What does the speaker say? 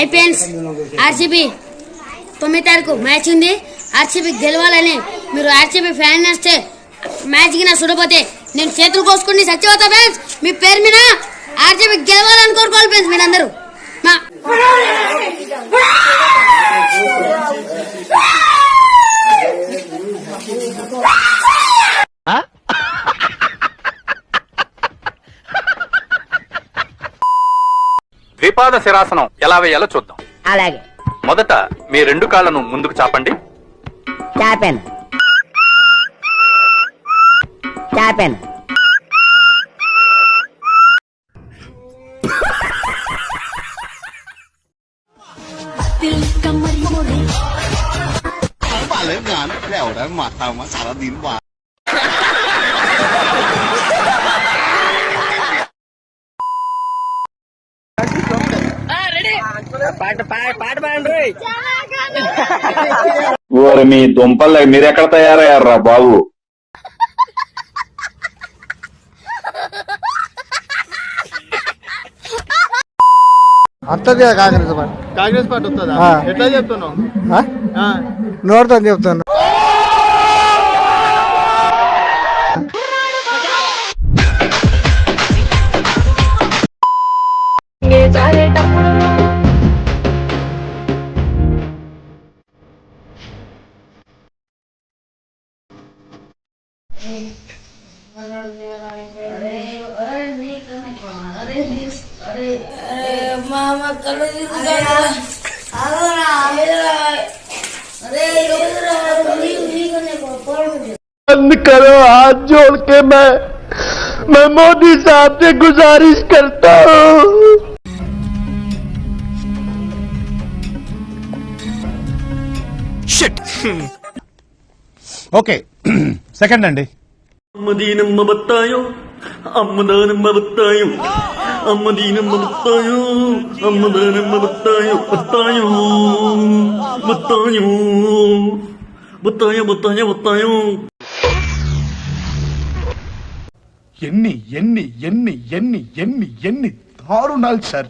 Hi friends, RCB 9 తారీఖు match ఉంది. RCB గెలవాలని మీరు ఆర్సీబీ ఫ్యాన్ వస్తే మ్యాచ్ కి నా చూడపోతే నేను చేతులు కోసుకుని సచ్చిపోతా ఫ్రెండ్స్. మీ పేరు మీద ఆర్సీబీ గెలవాలని కోరుకోవాలి ఫ్రెండ్స్. మీరందరూ ద్విపాద శిరాసనం ఎలా వేయాలో చూద్దాం. అలాగే. మొదట మీ 2 కాళ్ళను ముందుకు చాపండి. చాపాను. చాపాను. ఓరి మీ దుంపలు మీరెక్కడ తయారయ్యారా బాబు? వస్తుంది కాంగ్రెస్ పార్టీ. కాంగ్రెస్ పార్టీ వస్తుందా? ఎట్లా చెప్తున్నావు? నోటితో చెప్తాను. बंद करो, हाथ जोड़ के मैं मोदी साहब से गुजारिश करता हूँ. ఓకే సెకండ్ అండి. అమ్మదీనమ్మ బత్తాయో అమ్మదానమ్మ బత్తాయో అమ్మదీనమ్మ బత్తాయో అమ్మదానమ్మ బత్తాయో బత్తాయో బత్తాయో బత్తాయో బత్తాయో బత్తాయో. ఎన్ని ఎన్ని ఎన్ని ఎన్ని ఎన్ని ఎన్ని దారుణాలు సార్.